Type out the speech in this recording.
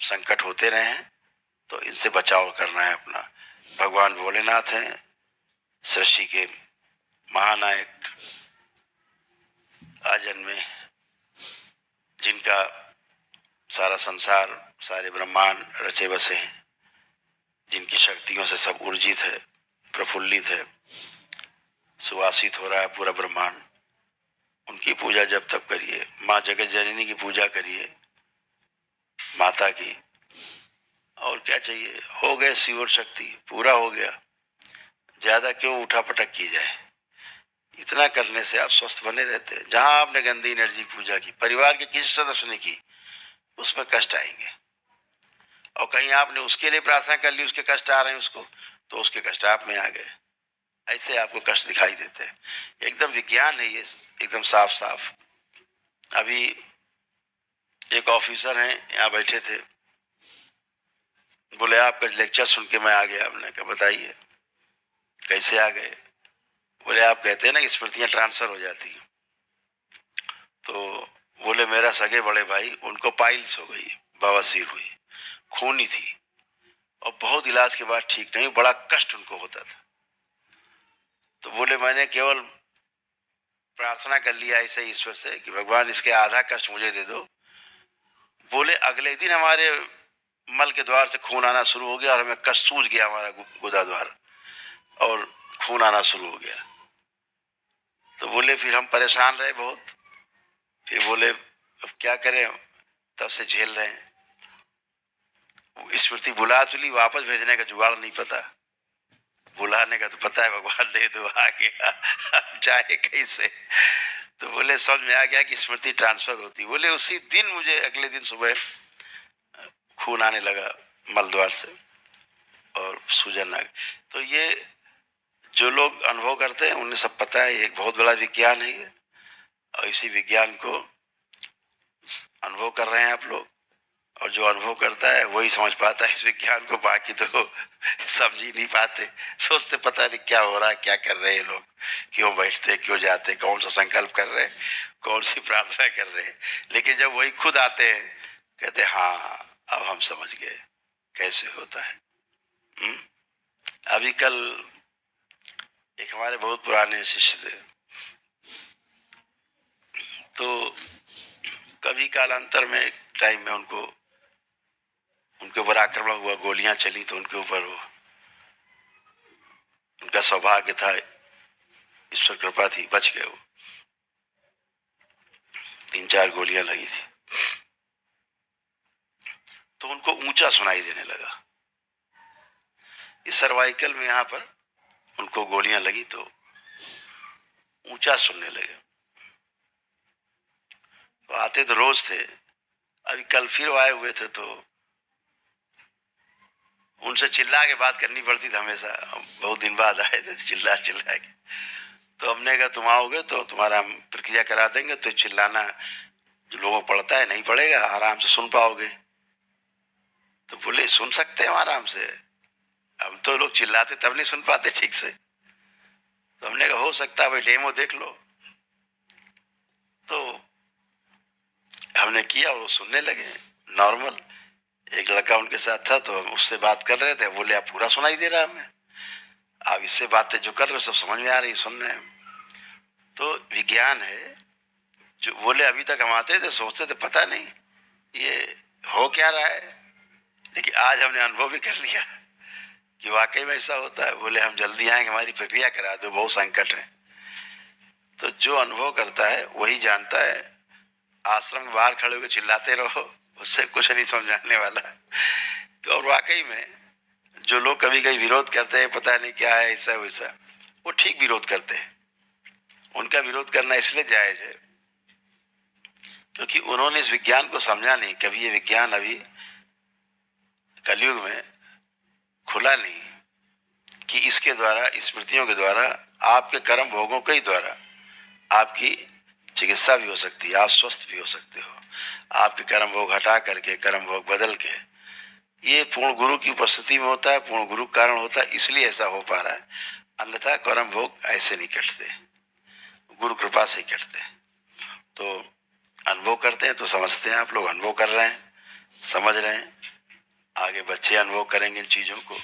संकट होते रहे हैं, तो इनसे बचाव करना है अपना। भगवान भोलेनाथ हैं सृष्टि के महानायक, आजन्मे, जिनका सारा संसार, सारे ब्रह्मांड रचे बसे हैं, जिनकी शक्तियों से सब ऊर्जित है, प्रफुल्लित है, सुवासित हो रहा है पूरा ब्रह्मांड। उनकी पूजा जब तक करिए, माँ जगत जननी की पूजा करिए, माता की, और क्या चाहिए। हो गए शिव और शक्ति, पूरा हो गया। ज्यादा क्यों उठा पटक की जाए। इतना करने से आप स्वस्थ बने रहते हैं। जहां आपने गंदी एनर्जी पूजा की, परिवार के किसी सदस्य ने की, उसमें कष्ट आएंगे। और कहीं आपने उसके लिए प्रार्थना कर ली, उसके कष्ट आ रहे हैं उसको, तो उसके कष्ट आप में आ गए। ऐसे आपको कष्ट दिखाई देते हैं। एकदम विज्ञान है ये, एकदम साफ साफ। अभी एक ऑफिसर हैं, यहाँ बैठे थे, बोले आपका लेक्चर सुन के मैं आ गया। हमने कहा बताइए कैसे आ गए। बोले आप कहते हैं ना स्मृतियां ट्रांसफर हो जाती हैं, तो बोले मेरा सगे बड़े भाई, उनको पाइल्स हो गई, बवासीर हुई, खूनी थी, और बहुत इलाज के बाद ठीक नहीं, बड़ा कष्ट उनको होता था। तो बोले मैंने केवल प्रार्थना कर लिया ऐसे ईश्वर से कि भगवान इसके आधा कष्ट मुझे दे दो। बोले अगले दिन हमारे मल के द्वार से खून आना शुरू हो गया और हमें कष्ट सूज गया, हमारा गुदा द्वार, और खून आना शुरू हो गया। तो बोले फिर हम परेशान रहे बहुत। फिर बोले अब क्या करें, तब से झेल रहे हैं। स्मृति बुला तो ली, वापस भेजने का जुगाड़ नहीं पता। बुलाने का तो पता है, भगवान दे दो आ गया, अब जाए कैसे। तो बोले समझ में आ गया कि स्मृति ट्रांसफर होती। बोले उसी दिन मुझे अगले दिन सुबह खून आने लगा मल द्वार से और सूजन आ गई। तो ये जो लोग अनुभव करते हैं उन्हें सब पता है, एक बहुत बड़ा विज्ञान है ये, और इसी विज्ञान को अनुभव कर रहे हैं आप लोग। और जो अनुभव करता है वही समझ पाता है इस विज्ञान को, बाकी तो समझ ही नहीं पाते। सोचते पता नहीं क्या हो रहा है, क्या कर रहे हैं लोग, क्यों बैठते, क्यों जाते, कौन सा संकल्प कर रहे हैं, कौन सी प्रार्थना कर रहे हैं। लेकिन जब वही खुद आते हैं, कहते हाँ अब हम समझ गए कैसे होता है। अभी कल एक हमारे बहुत पुराने शिष्य थे, तो कभी कालांतर में एक टाइम में उनके ऊपर आक्रमण हुआ, गोलियां चली, तो उनके ऊपर वो, उनका सौभाग्य था, ईश्वर कृपा थी, बच गए वो। 3-4 गोलियां लगी थी, तो उनको ऊंचा सुनाई देने लगा। इस सर्वाइकल में यहाँ पर उनको गोलियां लगी तो ऊंचा सुनने लगे। तो आते तो रोज थे, अभी कल फिर आए हुए थे, तो उनसे चिल्ला के बात करनी पड़ती थी हमेशा। बहुत दिन बाद आए थे, चिल्ला चिल्ला के। तो हमने कहा तुम आओगे तो तुम्हारा हम प्रक्रिया करा देंगे, तो चिल्लाना जो लोगों को पड़ता है नहीं पड़ेगा, आराम से सुन पाओगे। तो बोले सुन सकते हैं आराम से, हम तो लोग चिल्लाते तब नहीं सुन पाते ठीक से। तो हमने कहा हो सकता है भाई डेमो देख लो। तो हमने किया और वो सुनने लगे नॉर्मल। एक लड़का उनके साथ था, तो हम उससे बात कर रहे थे, बोले आप पूरा सुनाई दे रहा है हमें, आप इससे बातें जो कर रहे हो सब समझ में आ रही, सुन रहे हैं। तो विज्ञान है। जो बोले अभी तक हम आते थे सोचते थे पता नहीं ये हो क्या रहा है, लेकिन आज हमने अनुभव भी कर लिया कि वाकई में ऐसा होता है। बोले हम जल्दी आएंगे, हमारी प्रक्रिया करा दो, बहुत संकट है। तो जो अनुभव करता है वही जानता है। आश्रम के बाहर खड़े होकर चिल्लाते रहो, उससे कुछ नहीं समझाने वाला। और वाकई में जो लोग कभी कभी विरोध करते हैं, पता नहीं क्या है ऐसा वैसा, वो ठीक विरोध करते हैं। उनका विरोध करना इसलिए जायज है क्योंकि उन्होंने इस विज्ञान को समझा नहीं। कभी ये विज्ञान अभी कलयुग में खुला नहीं कि इसके द्वारा, स्मृतियों के द्वारा, आपके कर्म भोगों के ही द्वारा आपकी चिकित्सा भी हो सकती है, आप स्वस्थ भी हो सकते हो। आपके कर्म भोग हटा करके, कर्म भोग बदल के, ये पूर्ण गुरु की उपस्थिति में होता है, पूर्ण गुरु के कारण होता है, इसलिए ऐसा हो पा रहा है। अन्यथा कर्म भोग ऐसे नहीं कटते, गुरु कृपा से ही कटते हैं। तो अनुभव करते हैं तो समझते हैं। आप लोग अनुभव कर रहे हैं, समझ रहे हैं, आगे बच्चे अनुभव करेंगे इन चीज़ों को।